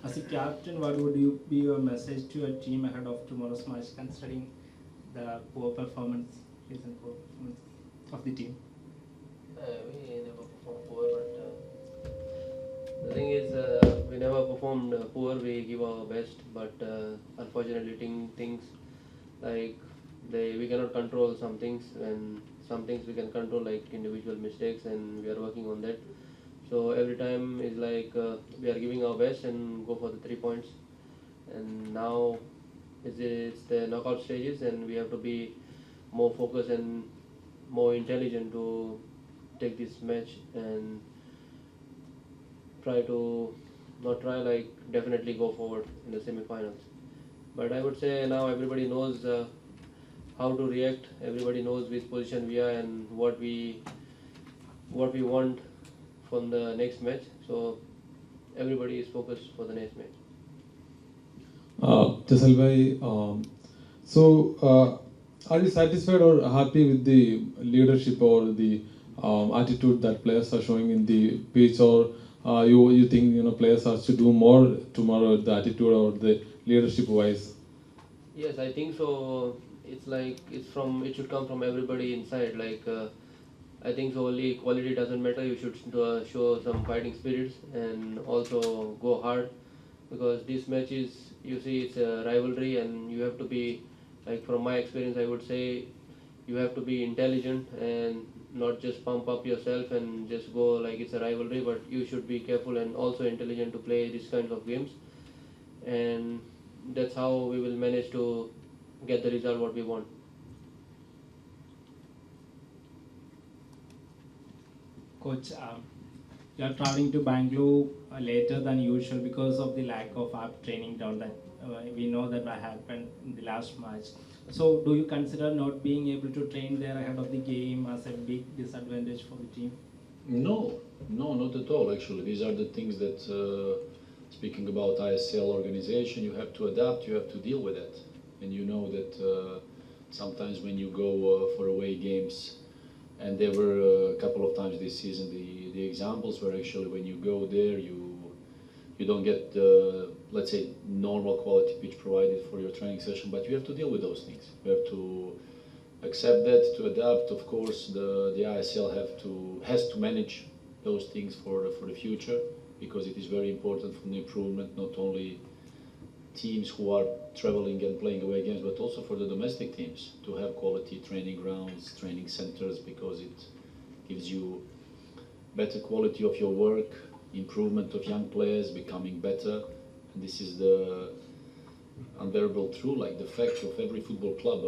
As a captain, what would you be your message to your team ahead of tomorrow's match, considering the poor performance, recent poor performance of the team? We never perform poor, but the thing is, we never performed poor. We give our best, but unfortunately, things like we cannot control some things, and some things we can control, like individual mistakes, and we are working on that. So every time is like we are giving our best and go for the 3 points. And now it's the knockout stages, and we have to be more focused and more intelligent to take this match and try to not try like definitely go forward in the semi-finals. But I would say now everybody knows how to react. Everybody knows which position we are and what we want from the next match. So everybody is focused for the next match. Jessel bhai, are you satisfied or happy with the leadership or the attitude that players are showing in the pitch, or you think players have to do more tomorrow, the attitude or the leadership wise? Yes, I think so. It's like it should come from everybody inside. Like I think so. Only quality doesn't matter. You should show some fighting spirits and also go hard, because this match is, you see, it's a rivalry, and you have to be, like from my experience, I would say you have to be intelligent and not just pump up yourself and just go like it's a rivalry, but you should be careful and also intelligent to play these kinds of games, and that's how we will manage to get the result what we want. Coach, you are traveling to Bangalore later than usual because of the lack of our training down that we know that what happened in the last match. So, do you consider not being able to train there ahead of the game as a big disadvantage for the team? No, no, not at all. Actually, these are the things that, speaking about ISL organization, you have to adapt. You have to deal with it, and you know that sometimes when you go for away games, and there were a couple of times this season, the examples were actually when you go there, you don't get the, let's say, normal quality pitch provided for your training session, but you have to deal with those things. You have to accept that, to adapt. Of course, the ISL has to manage those things for the future, because it is very important for the improvement, not only teams who are traveling and playing away games, but also for the domestic teams to have quality training grounds, training centers, because it gives you better quality of your work, improvement of young players becoming better. And this is the unbearable truth, like the fact of every football club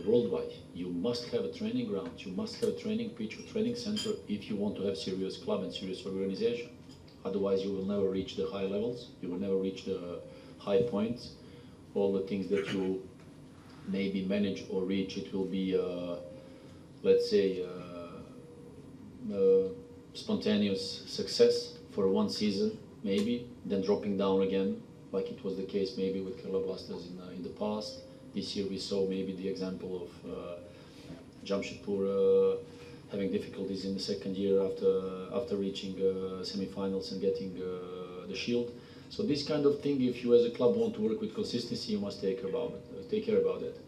worldwide. You must have a training ground, you must have a training pitch or training center if you want to have serious club and serious organization. Otherwise, you will never reach the high levels, you will never reach the high points. All the things that you maybe manage or reach, it will be, let's say, spontaneous success for one season, maybe, then dropping down again, like it was the case maybe with Kerala Blasters in the past. This year we saw maybe the example of Jamshedpur having difficulties in the second year after reaching semi-finals and getting the shield. So this kind of thing, if you as a club want to work with consistency, you must take care about it.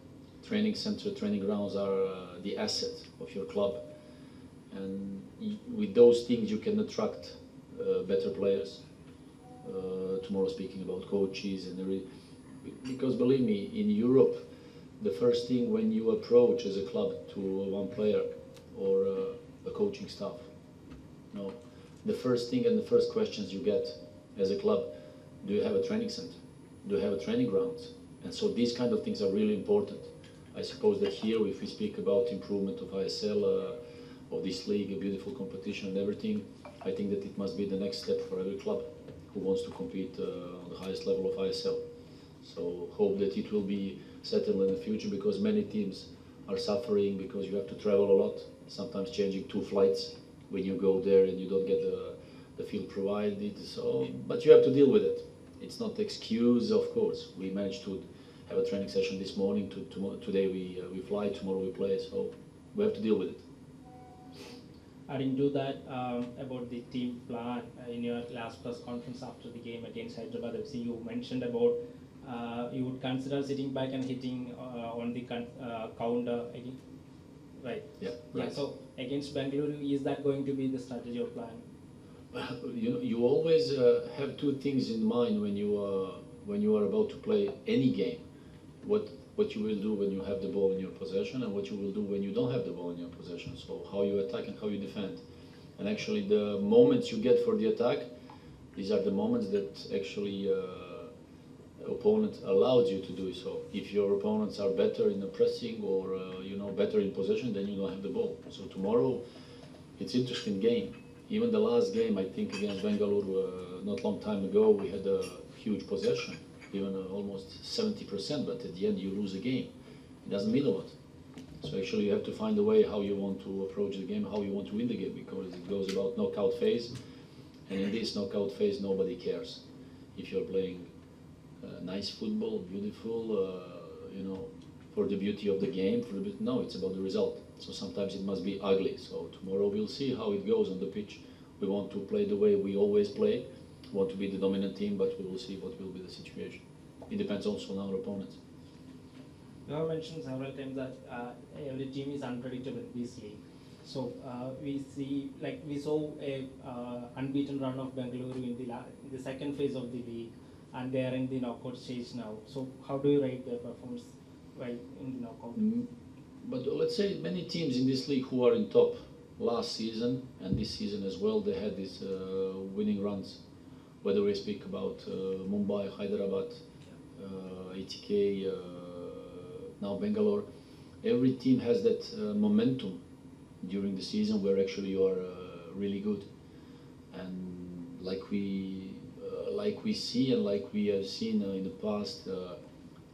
Training center, training grounds are the asset of your club, and with those things you can attract better players. Tomorrow speaking about coaches and because believe me, in Europe, the first thing when you approach as a club to one player or a coaching staff, no, the first thing and the first questions you get as a club: do you have a training center? Do you have a training ground? And so these kind of things are really important. I suppose that here, if we speak about improvement of ISL, of this league, a beautiful competition and everything, I think that it must be the next step for every club who wants to compete on the highest level of ISL. So hope that it will be settled in the future, because many teams are suffering because you have to travel a lot, sometimes changing 2 flights when you go there and you don't get the field provided. So, but you have to deal with it. It's not excuse, of course. We managed to have a training session this morning. Today we fly, tomorrow we play. So we have to deal with it. adding to that, about the team plan, in your last press conference after the game against Hyderabad FC, you mentioned about you would consider sitting back and hitting on the counter again, right? Yeah. Yeah. Right. So against Bengaluru, is that going to be the strategy or plan? You always have two things in mind when you are about to play any game. What you will do when you have the ball in your possession, and what you will do when you don't have the ball in your possession. So how you attack and how you defend. And actually, the moments you get for the attack, these are the moments that actually opponent allows you to do so. If your opponents are better in the pressing or better in possession, then you don't have the ball. So tomorrow, it's an interesting game. Even the last game, I think against Bengaluru, not long time ago, we had a huge possession, even almost 70%. But at the end, you lose a game. It doesn't mean a lot. So actually, you have to find a way how you want to approach the game, how you want to win the game, because it goes about knockout phase. And in this knockout phase, nobody cares if you're playing nice football, beautiful, for the beauty of the game. No, it's about the result. So sometimes it must be ugly. So tomorrow we'll see how it goes on the pitch. We want to play the way we always play. We want to be the dominant team, but we will see what will be the situation. It depends also on our opponents. You have mentioned several times that every team is unpredictable in this league. So we saw a unbeaten run of Bengaluru in the second phase of the league, and they are in the knockout stage now. So how do you rate their performance while in the knockout? But let's say many teams in this league who are in top last season and this season as well, they had these winning runs. Whether we speak about Mumbai, Hyderabad, ATK, now Bangalore, every team has that momentum during the season where actually you are really good. And like we see and like we have seen in the past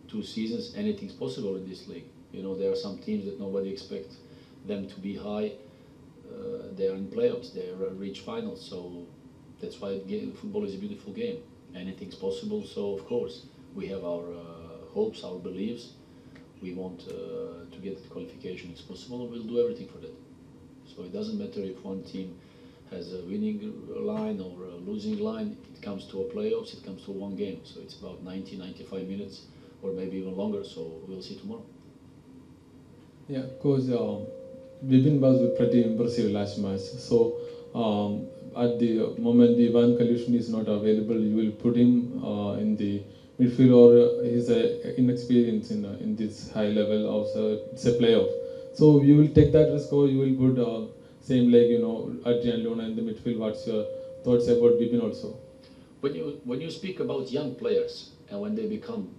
2 seasons, anything's possible in this league. There are some teams that nobody expects them to be high. They are in playoffs, they reach finals. So that's why football is a beautiful game. Anything's possible. So of course we have our hopes, our beliefs. We want to get the qualification as possible. We'll do everything for that. So it doesn't matter if one team has a winning line or a losing line. It comes to a playoffs, it comes to one game. So it's about 90, 95 minutes or maybe even longer. So we'll see tomorrow. Yeah, coach, Vipin was pretty impressive last match. So at the moment Ivan Kalushin is not available, you will put him in the midfield, or he's inexperienced in this high level. Also, it's a playoff. So you will take that risk, or you will put same like Adrian Luna in the midfield. What's your thoughts about Vipin also? When you speak about young players and when they become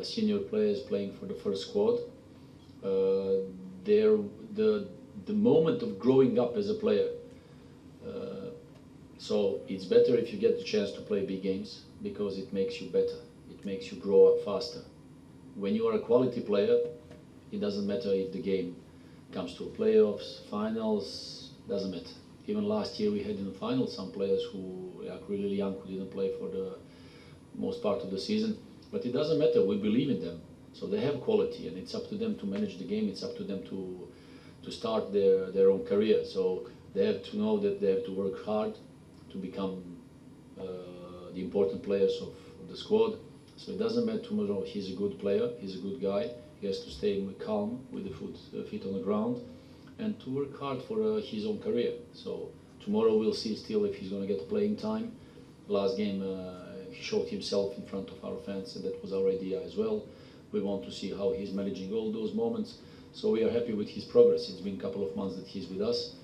senior players playing for the first squad, the moment of growing up as a player. So it's better if you get the chance to play big games because it makes you better. It makes you grow up faster. When you are a quality player, it doesn't matter if the game comes to playoffs, finals, doesn't matter. Even last year we had in the finals some players who are really young, who didn't play for the most part of the season. But it doesn't matter, we believe in them. So they have quality, and it's up to them to manage the game. It's up to them to start their own career. So they have to know that they have to work hard to become the important players of the squad. So it doesn't matter tomorrow. He's a good player. He's a good guy. He has to stay calm with the feet on the ground, and to work hard for his own career. So tomorrow we'll see still if he's going to get playing time. Last game he showed himself in front of our fans, and that was our idea as well. We want to see how he's managing all those moments. So we are happy with his progress. It's been a couple of months that he's with us.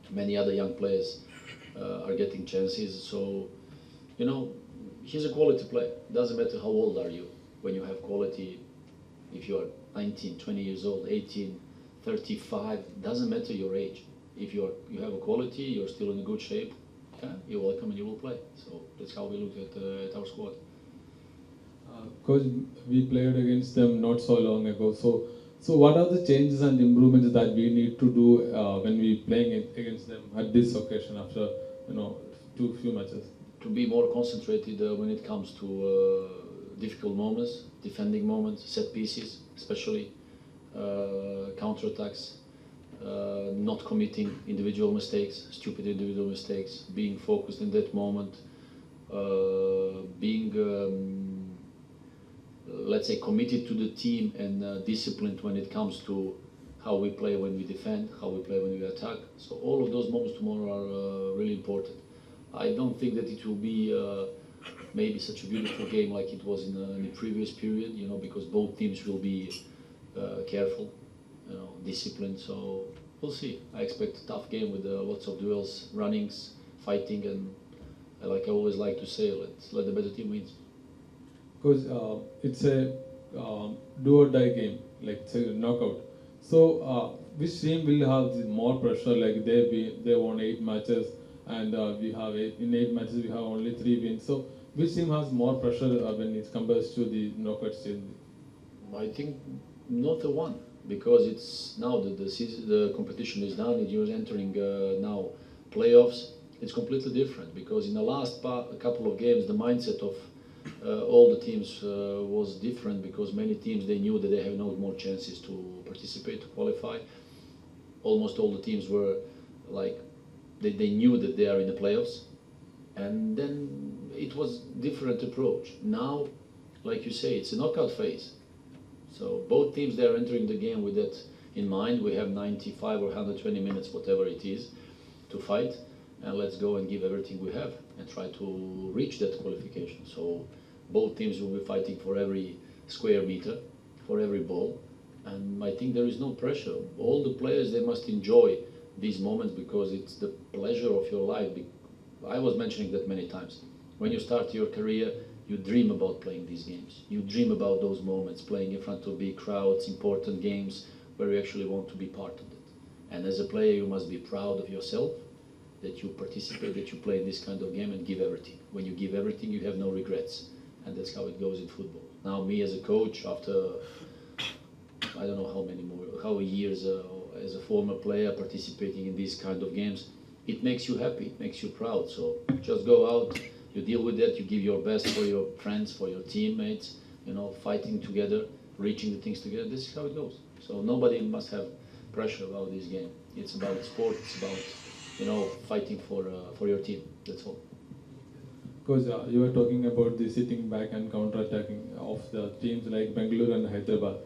Many other young players are getting chances. So, he's a quality player. Doesn't matter how old are you. When you have quality, if you are 19, 20 years old, 18, 35, doesn't matter your age. If you have a quality, you're still in a good shape, you're welcome and you will play. So that's how we look at our squad. Coach, we played against them not so long ago. So what are the changes and improvements that we need to do when we playing against them at this occasion after few matches? To be more concentrated when it comes to difficult moments, defending moments, set pieces, especially counter-attacks, not committing individual mistakes, stupid individual mistakes, being focused in that moment, being let's say committed to the team and disciplined when it comes to how we play when we defend, how we play when we attack. So all of those moments tomorrow are really important. I don't think that it will be maybe such a beautiful game like it was in the previous period, you know, because both teams will be careful, you know, disciplined. So we'll see. I expect a tough game with lots of duels, runnings, fighting, and like I always like to say, let the better team win. Because it's a do or die game, like it's a knockout. So which team will have more pressure? Like they won 8 matches, and in 8 matches we have only 3 wins. So which team has more pressure when it compares to the knockout stage? I think not the one, because it's now the season, the competition is done. You're entering now playoffs. It's completely different because in the last couple of games, the mindset of all the teams was different because many teams they knew that they have no more chances to participate, to qualify. Almost all the teams were like they knew that they are in the playoffs, and then it was different approach. Now, like you say, it's a knockout phase. So both teams they are entering the game with that in mind. We have 95 or 120 minutes, whatever it is, to fight, and let's go and give everything we have and try to reach that qualification. So both teams will be fighting for every square meter, for every ball, and I think there is no pressure. All the players they must enjoy these moments because it's the pleasure of your life. I was mentioning that many times. When you start your career, you dream about playing these games. You dream about those moments, playing in front of big crowds, important games where you actually want to be part of it. And as a player, you must be proud of yourself that you participate, that you play in this kind of game and give everything. When you give everything, you have no regrets. And that's how it goes in football. Now, me as a coach, after I don't know how years as a former player participating in these kind of games, it makes you happy, it makes you proud. So just go out, you deal with that, you give your best for your friends, for your teammates, you know, fighting together, reaching the things together. This is how it goes. So nobody must have pressure about this game. It's about sport, it's about, you know, fighting for your team. That's all. Because you were talking about the sitting back and counter-attacking of the teams like Bangalore and Hyderabad.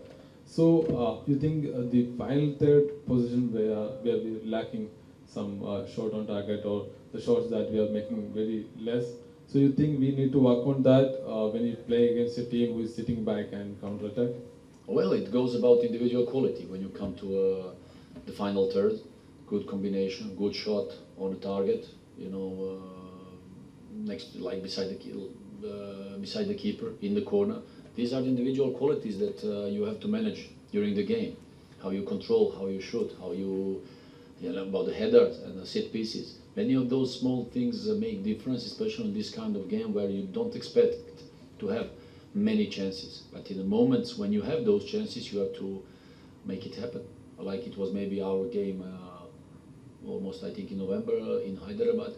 So you think the final third position where we're lacking some shot on target or the shots that we are making very less. So you think we need to work on that when you play against a team who is sitting back and counter-attack? Well, it goes about individual quality when you come to the final third. Good combination, good shot on the target. You know, next like beside the keeper in the corner. These are the individual qualities that you have to manage during the game. How you control, how you shoot, how you know about the headers and the set pieces. Many of those small things make difference, especially in this kind of game where you don't expect to have many chances. But in the moments when you have those chances, you have to make it happen. Like it was maybe our game almost I think in November in Hyderabad.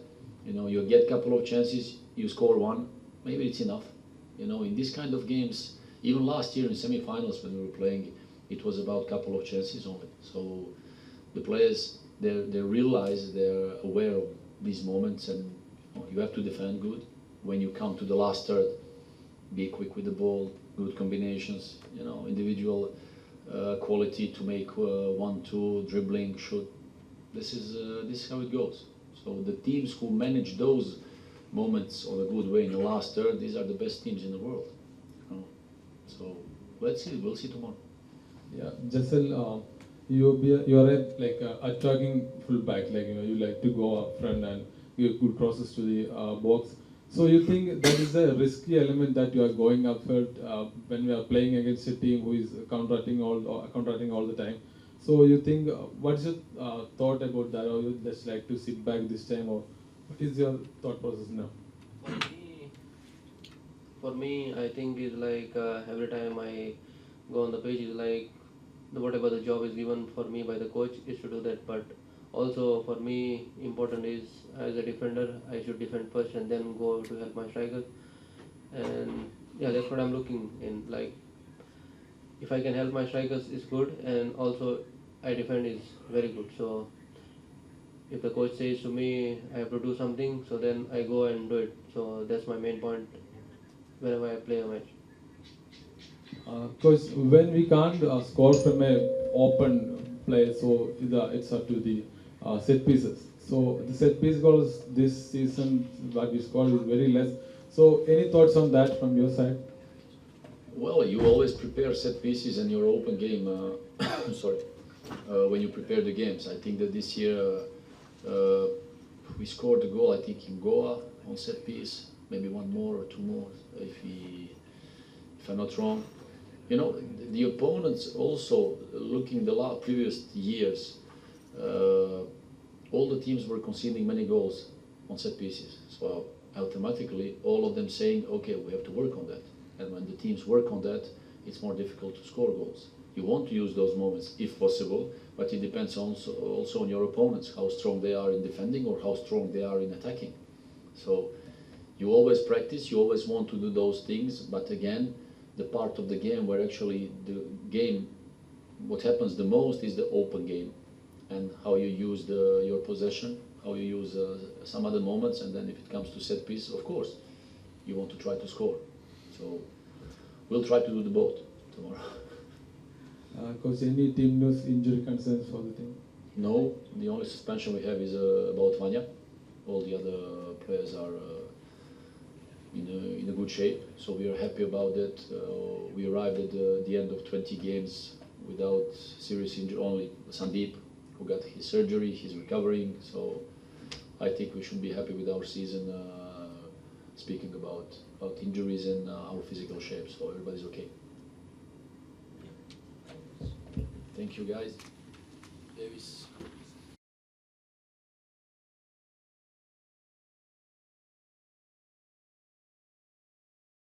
You know, you get a couple of chances, you score one, maybe it's enough. You know, in this kind of games, even last year in semi-finals when we were playing, it was about a couple of chances only. So the players, they realize, they're aware of these moments, and you know, you have to defend good. When you come to the last third, be quick with the ball, good combinations, you know, individual quality to make 1-2, dribbling, shoot. This is how it goes. So the teams who manage those moments on a good way in the last third, these are the best teams in the world. You know? So let's see, we'll see tomorrow. Yeah, Jessel, you are a attacking fullback. Like you like to go up front and give good crosses to the box. So you think that is a risky element that you are going up front when we are playing against a team who is counterattacking all the time. So you think what's your thought about that, or you just like to sit back this time, or what is your thought process now? For me, I think it's like every time I go on the pitch, it's like whatever the job is given for me by the coach is to do that. But also for me, important is as a defender, I should defend first and then go to help my striker. And yeah, that's what I'm looking in. Like if I can help my strikers, is good. And also I defend is very good. So if the coach says to me I have to do something, so then I go and do it. So that's my main point whenever I play a match. Because when we can't score from a open play, so it's up to the set pieces. So the set piece goals this season what we scored is very less. So any thoughts on that from your side? Well, you always prepare set pieces and your open game. Sorry, when you prepare the games. I think that this year we scored a goal. I think in Goa on set piece, maybe one more or two more, if I'm not wrong. You know, the opponents also looking the previous years. All the teams were conceding many goals on set pieces. So automatically, all of them saying, okay, we have to work on that. And when the teams work on that, it's more difficult to score goals. You want to use those moments if possible, but it depends also on your opponents, how strong they are in defending or how strong they are in attacking. So you always practice, you always want to do those things, but again, the part of the game where actually the game, what happens the most is the open game and how you use your possession, how you use some other moments, and then if it comes to set piece, of course, you want to try to score. So we'll try to do the both tomorrow. Coach, any team news, injury concerns for the team? No, the only suspension we have is about Vanya. All the other players are in a good shape, so we are happy about that. We arrived at the end of 20 games without serious injury, only Sandeep, who got his surgery, he's recovering, so I think we should be happy with our season, speaking about injuries and our physical shape, so everybody's okay. Thank you guys. Davis.